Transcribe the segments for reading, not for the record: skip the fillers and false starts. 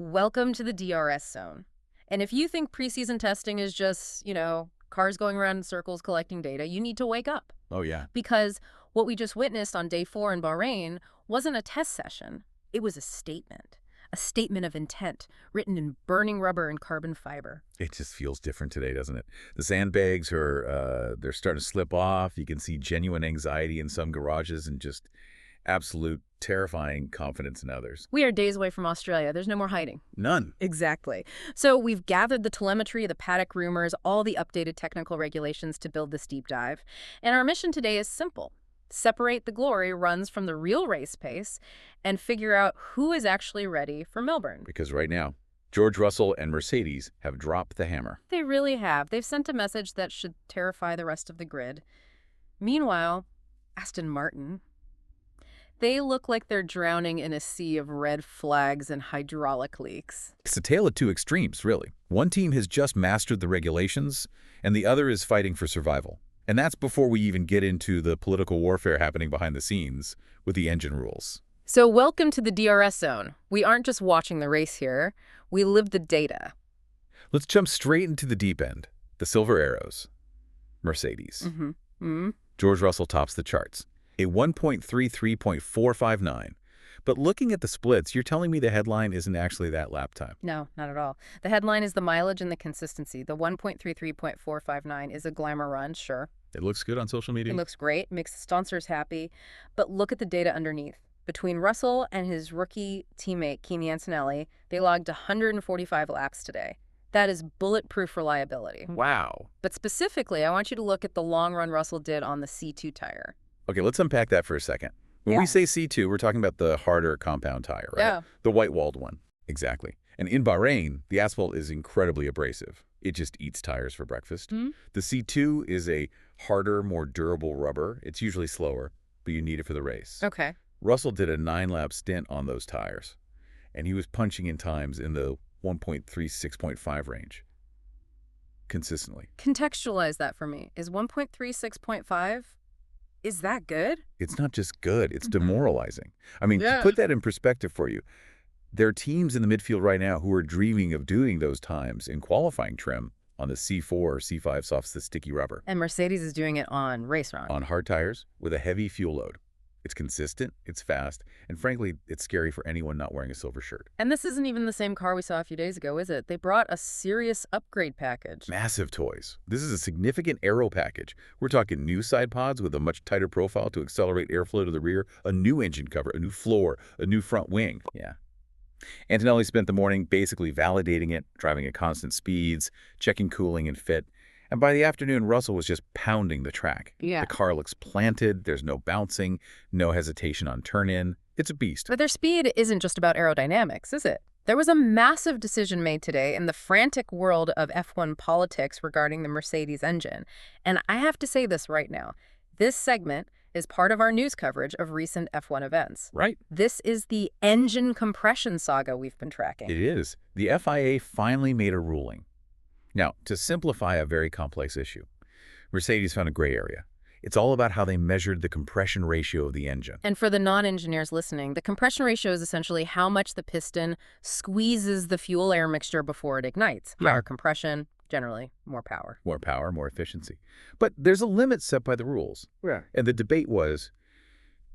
Welcome to the DRS zone. And if you think preseason testing is just, cars going around in circles collecting data, you need to wake up. Oh, yeah. Because what we just witnessed on day 4 in Bahrain wasn't a test session. It was a statement of intent, written in burning rubber and carbon fiber. It just feels different today, doesn't it? The sandbags they're starting to slip off. You can see genuine anxiety in some garages and just absolute terrifying confidence in others. We are days away from Australia. There's no more hiding. None. Exactly. So we've gathered the telemetry, the paddock rumors, all the updated technical regulations to build this deep dive. And our mission today is simple. Separate the glory runs from the real race pace and figure out who is actually ready for Melbourne. Because right now, George Russell and Mercedes have dropped the hammer. They really have. They've sent a message that should terrify the rest of the grid. Meanwhile, Aston Martin, they look like they're drowning in a sea of red flags and hydraulic leaks. It's a tale of two extremes, really. One team has just mastered the regulations, and the other is fighting for survival. And that's before we even get into the political warfare happening behind the scenes with the engine rules. So welcome to the DRS zone. We aren't just watching the race here. We live the data. Let's jump straight into the deep end. The Silver Arrows. Mercedes. George Russell tops the charts. A 1.33.459. But looking at the splits, you're telling me the headline isn't actually that lap time. No, not at all. The headline is the mileage and the consistency. The 1.33.459 is a glamour run, sure. It looks good on social media. It looks great, makes the sponsors happy. But look at the data underneath. Between Russell and his rookie teammate, Kimi Antonelli, they logged 145 laps today. That is bulletproof reliability. Wow. But specifically, I want you to look at the long run Russell did on the C2 tire. Okay, let's unpack that for a second. When we say C2, we're talking about the harder compound tire, right? Yeah. The white-walled one. Exactly. And in Bahrain, the asphalt is incredibly abrasive. It just eats tires for breakfast. The C2 is a harder, more durable rubber. It's usually slower, but you need it for the race. Okay. Russell did a 9-lap stint on those tires, and he was punching in times in the 1.36.5 range consistently. Contextualize that for me. Is 1.36.5, is that good? It's not just good, it's demoralizing. I mean, to put that in perspective for you, there are teams in the midfield right now who are dreaming of doing those times in qualifying trim on the C4 or C5 softs, the sticky rubber. And Mercedes is doing it on race run. On hard tires with a heavy fuel load. It's consistent, it's fast, and frankly, it's scary for anyone not wearing a silver shirt. And this isn't even the same car we saw a few days ago, is it? They brought a serious upgrade package. Massive toys. This is a significant aero package. We're talking new side pods with a much tighter profile to accelerate airflow to the rear, a new engine cover, a new floor, a new front wing. Yeah. Antonelli spent the morning basically validating it, driving at constant speeds, checking cooling and fit. And by the afternoon, Russell was just pounding the track. Yeah. The car looks planted, there's no bouncing, no hesitation on turn-in. It's a beast. But their speed isn't just about aerodynamics, is it? There was a massive decision made today in the frantic world of F1 politics regarding the Mercedes engine. And I have to say this right now. This segment is part of our news coverage of recent F1 events. Right. This is the engine compression saga we've been tracking. It is. The FIA finally made a ruling. Now, to simplify a very complex issue, Mercedes found a gray area. It's all about how they measured the compression ratio of the engine. And for the non-engineers listening, the compression ratio is essentially how much the piston squeezes the fuel-air mixture before it ignites. Higher compression, generally more power. More power, more efficiency. But there's a limit set by the rules. Yeah. And the debate was,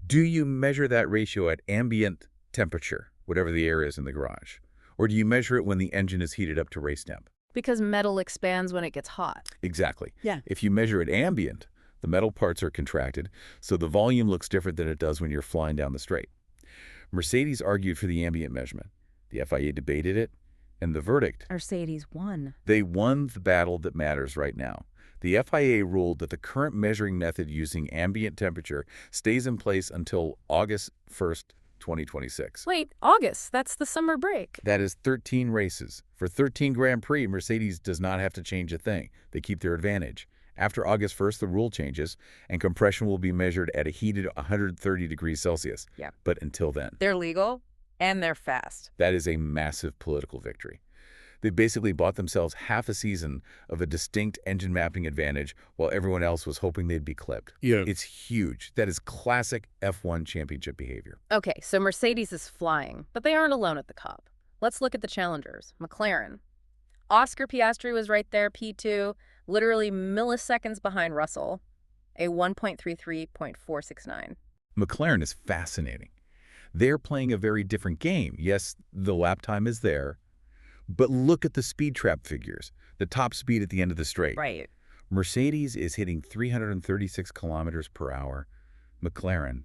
do you measure that ratio at ambient temperature, whatever the air is in the garage? Or do you measure it when the engine is heated up to race temp? Because metal expands when it gets hot. Exactly. Yeah. If you measure it ambient, the metal parts are contracted, so the volume looks different than it does when you're flying down the straight. Mercedes argued for the ambient measurement. The FIA debated it, and the verdict. Mercedes won. They won the battle that matters right now. The FIA ruled that the current measuring method using ambient temperature stays in place until August 1st, 2026. Wait, August, that's the summer break. That is 13 races. For 13 Grand Prix, Mercedes does not have to change a thing. They keep their advantage. After August 1st, the rule changes, and compression will be measured at a heated 130 degrees Celsius. Yeah. But until then. They're legal, and they're fast. That is a massive political victory. They basically bought themselves half a season of a distinct engine mapping advantage while everyone else was hoping they'd be clipped. Yeah. It's huge. That is classic F1 championship behavior. Okay, so Mercedes is flying, but they aren't alone at the top. Let's look at the challengers. McLaren. Oscar Piastri was right there, P2, literally milliseconds behind Russell, a 1.33.469. McLaren is fascinating. They're playing a very different game. Yes, the lap time is there, but look at the speed trap figures, the top speed at the end of the straight. Right. Mercedes is hitting 336 kilometers per hour. McLaren,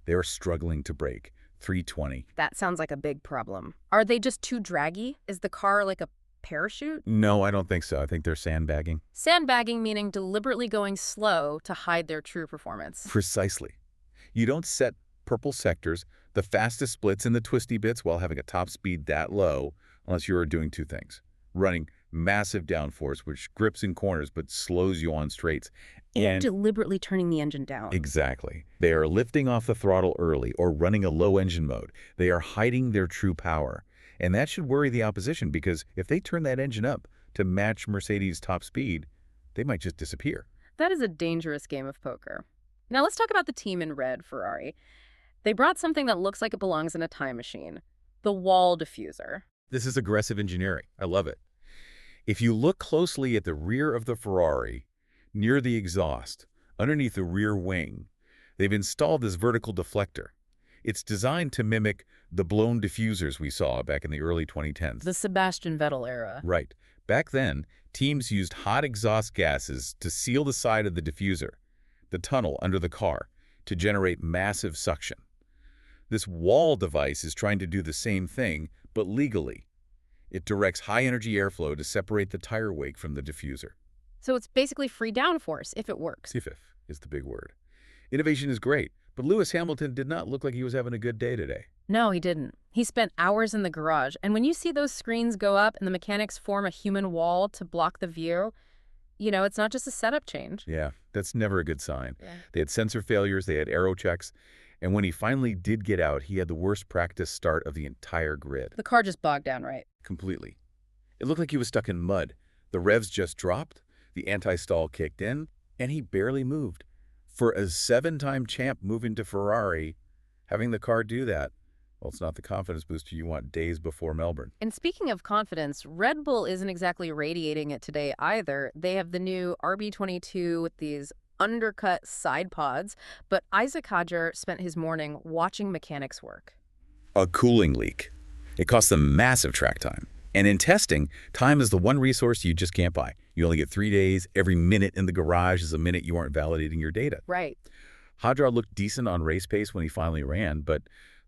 they're struggling to break 320. That sounds like a big problem. Are they just too draggy? Is the car like a parachute? No, I don't think so. I think they're sandbagging. Sandbagging meaning deliberately going slow to hide their true performance. Precisely. You don't set purple sectors, the fastest splits and the twisty bits while having a top speed that low unless you're doing two things. Running massive downforce, which grips in corners but slows you on straights. And deliberately turning the engine down. Exactly. They are lifting off the throttle early or running a low engine mode. They are hiding their true power. And that should worry the opposition because if they turn that engine up to match Mercedes' top speed, they might just disappear. That is a dangerous game of poker. Now let's talk about the team in red, Ferrari. They brought something that looks like it belongs in a time machine. The wall diffuser. This is aggressive engineering. I love it. If you look closely at the rear of the Ferrari, near the exhaust, underneath the rear wing, they've installed this vertical deflector. It's designed to mimic the blown diffusers we saw back in the early 2010s. The Sebastian Vettel era. Right. Back then, teams used hot exhaust gases to seal the side of the diffuser, the tunnel under the car, to generate massive suction. This wall device is trying to do the same thing, but legally. It directs high-energy airflow to separate the tire wake from the diffuser. So it's basically free downforce, if it works. CFIF is the big word. Innovation is great, but Lewis Hamilton did not look like he was having a good day today. No, he didn't. He spent hours in the garage, and when you see those screens go up and the mechanics form a human wall to block the view, you know, it's not just a setup change. Yeah, that's never a good sign. Yeah. They had sensor failures, they had aero checks, and when he finally did get out, he had the worst practice start of the entire grid. The car just bogged down, right? Completely. It looked like he was stuck in mud. The revs just dropped, the anti-stall kicked in, and he barely moved. For a 7-time champ moving to Ferrari, having the car do that, well, it's not the confidence booster you want days before Melbourne. And speaking of confidence, Red Bull isn't exactly radiating it today either. They have the new RB22 with these undercut side pods, but Isaac Hadjar spent his morning watching mechanics work. A cooling leak. It costs them massive track time. And in testing, time is the one resource you just can't buy. You only get 3 days. Every minute in the garage is a minute you aren't validating your data. Right. Hadjar looked decent on race pace when he finally ran, but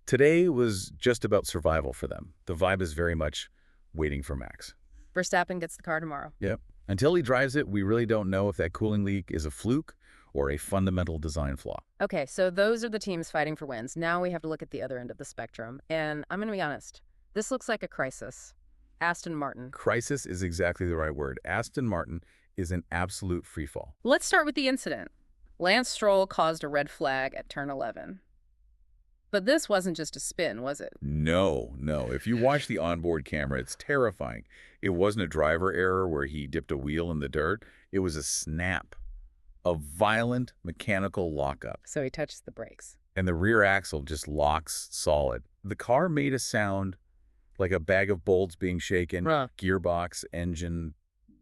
today was just about survival for them. The vibe is very much waiting for Max. Verstappen gets the car tomorrow. Yep. Until he drives it, we really don't know if that cooling leak is a fluke or a fundamental design flaw. Okay, so those are the teams fighting for wins. Now we have to look at the other end of the spectrum. And I'm going to be honest, this looks like a crisis. Aston Martin. Crisis is exactly the right word. Aston Martin is an absolute freefall. Let's start with the incident. Lance Stroll caused a red flag at turn 11. But this wasn't just a spin, was it? No. If you watch the onboard camera, it's terrifying. It wasn't a driver error where he dipped a wheel in the dirt. It was a snap, a violent mechanical lockup. So he touches the brakes. And the rear axle just locks solid. The car made a sound like a bag of bolts being shaken, gearbox, engine,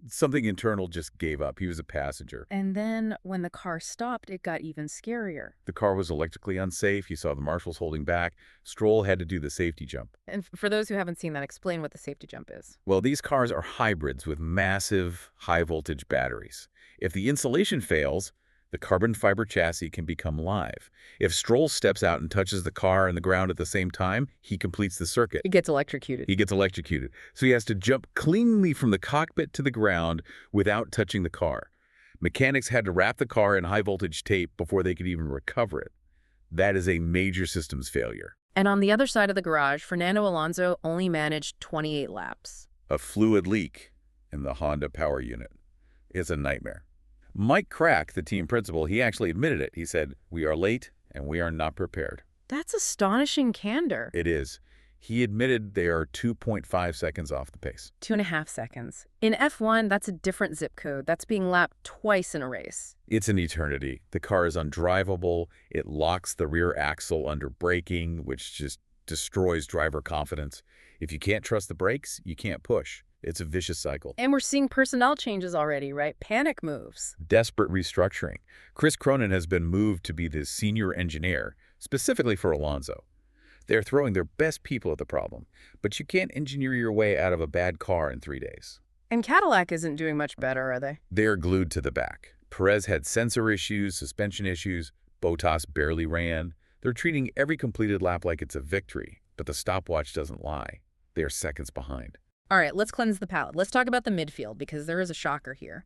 something internal just gave up. He was a passenger. And then when the car stopped, it got even scarier. The car was electrically unsafe. You saw the marshals holding back. Stroll had to do the safety jump. And for those who haven't seen that, explain what the safety jump is. Well, these cars are hybrids with massive high-voltage batteries. If the insulation fails, the carbon fiber chassis can become live. If Stroll steps out and touches the car and the ground at the same time, he completes the circuit. He gets electrocuted. So he has to jump cleanly from the cockpit to the ground without touching the car. Mechanics had to wrap the car in high-voltage tape before they could even recover it. That is a major systems failure. And on the other side of the garage, Fernando Alonso only managed 28 laps. A fluid leak in the Honda power unit. It's a nightmare. Mike KRACK, the team principal, he actually admitted it. He said, "We are late and we are not prepared." That's astonishing candor. It is. He admitted they are 2.5 seconds off the pace. 2.5 seconds. In F1, that's a different zip code. That's being lapped twice in a race. It's an eternity. The car is undrivable. It locks the rear axle under braking, which just destroys driver confidence. If you can't trust the brakes, you can't push. It's a vicious cycle. And we're seeing personnel changes already, right? Panic moves. Desperate restructuring. Chris Cronin has been moved to be the senior engineer, specifically for Alonso. They're throwing their best people at the problem, but you can't engineer your way out of a bad car in 3 days. And Cadillac isn't doing much better, are they? They're glued to the back. Perez had sensor issues, suspension issues. Bottas barely ran. They're treating every completed lap like it's a victory, but the stopwatch doesn't lie. They're seconds behind. All right, let's cleanse the palate. Let's talk about the midfield, because there is a shocker here.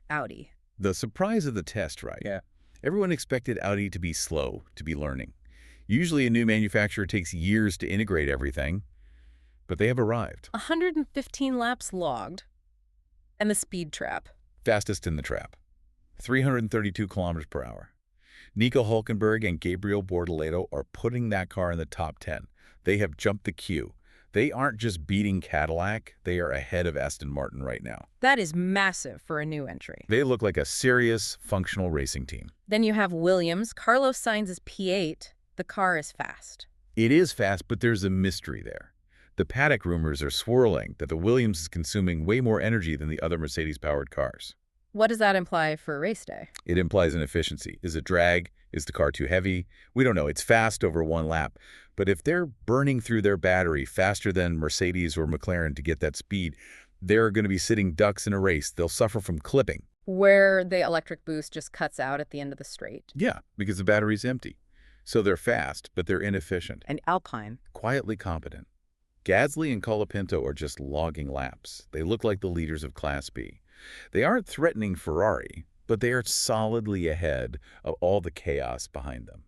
Audi. The surprise of the test, right? Yeah. Everyone expected Audi to be slow, to be learning. Usually a new manufacturer takes years to integrate everything, but they have arrived. 115 laps logged, and the speed trap. Fastest in the trap. 332 kilometers per hour. Nico Hülkenberg and Gabriel Bortoleto are putting that car in the top 10. They have jumped the queue. They aren't just beating Cadillac, they are ahead of Aston Martin right now. That is massive for a new entry. They look like a serious, functional racing team. Then you have Williams. Carlos Sainz's P8. The car is fast. It is fast, but there's a mystery there. The paddock rumors are swirling that the Williams is consuming way more energy than the other Mercedes-powered cars. What does that imply for race day? It implies inefficiency. Is it drag? Is the car too heavy? We don't know. It's fast over one lap. But if they're burning through their battery faster than Mercedes or McLaren to get that speed, they're going to be sitting ducks in a race. They'll suffer from clipping. Where the electric boost just cuts out at the end of the straight. Yeah, because the battery's empty. So they're fast, but they're inefficient. And Alpine. Quietly competent. Gasly and Colapinto are just logging laps. They look like the leaders of Class B. They aren't threatening Ferrari, but they are solidly ahead of all the chaos behind them.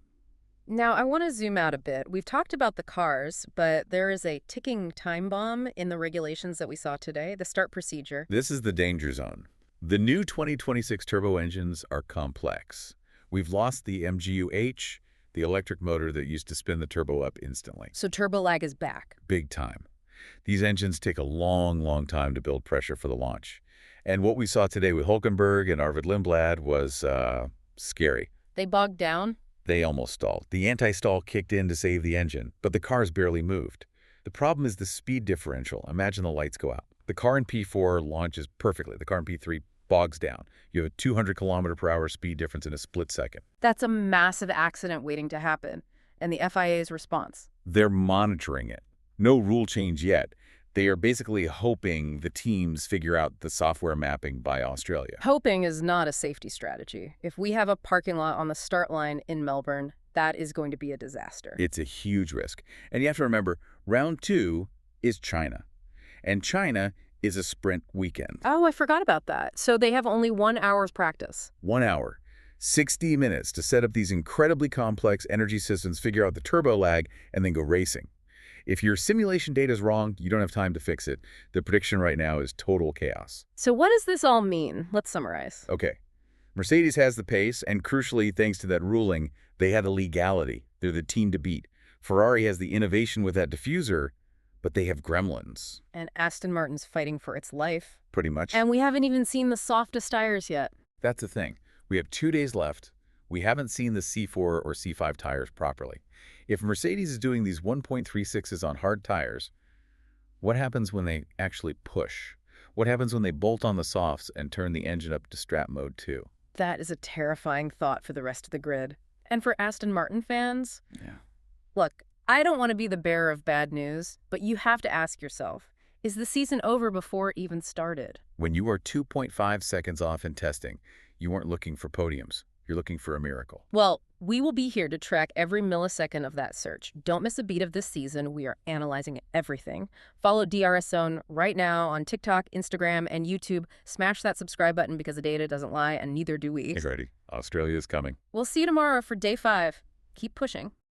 Now, I want to zoom out a bit. We've talked about the cars, but there is a ticking time bomb in the regulations that we saw today, the start procedure. This is the danger zone. The new 2026 turbo engines are complex. We've lost the MGU-H, the electric motor that used to spin the turbo up instantly. So turbo lag is back. Big time. These engines take a long, long time to build pressure for the launch. And what we saw today with Hülkenberg and Arvid Lindblad was scary. They bogged down? They almost stalled. The anti-stall kicked in to save the engine, but the cars barely moved. The problem is the speed differential. Imagine the lights go out. The car in P4 launches perfectly. The car in P3 bogs down. You have a 200 kilometer per hour speed difference in a split second. That's a massive accident waiting to happen. And the FIA's response? They're monitoring it. No rule change yet. They are basically hoping the teams figure out the software mapping by Australia. Hoping is not a safety strategy. If we have a parking lot on the start line in Melbourne, that is going to be a disaster. It's a huge risk. And you have to remember, round 2 is China. And China is a sprint weekend. Oh, I forgot about that. So they have only 1 hour's practice. 1 hour. 60 minutes to set up these incredibly complex energy systems, figure out the turbo lag, and then go racing. If your simulation data is wrong, you don't have time to fix it. The prediction right now is total chaos. So what does this all mean? Let's summarize. Okay. Mercedes has the pace, and crucially, thanks to that ruling, they had the legality. They're the team to beat. Ferrari has the innovation with that diffuser, but they have gremlins. And Aston Martin's fighting for its life. Pretty much. And we haven't even seen the softest tires yet. That's the thing. We have 2 days left. We haven't seen the C4 or C5 tires properly. If Mercedes is doing these 1.36s on hard tires, what happens when they actually push? What happens when they bolt on the softs and turn the engine up to strat mode 2? That is a terrifying thought for the rest of the grid. And for Aston Martin fans? Yeah. Look, I don't want to be the bearer of bad news, but you have to ask yourself, is the season over before it even started? When you are 2.5 seconds off in testing, you weren't looking for podiums. You're looking for a miracle. Well, we will be here to track every millisecond of that search. Don't miss a beat of this season. We are analyzing everything. Follow DRS Zone right now on TikTok, Instagram, and YouTube. Smash that subscribe button because the data doesn't lie, and neither do we. Get ready. Australia is coming. We'll see you tomorrow for day 5. Keep pushing.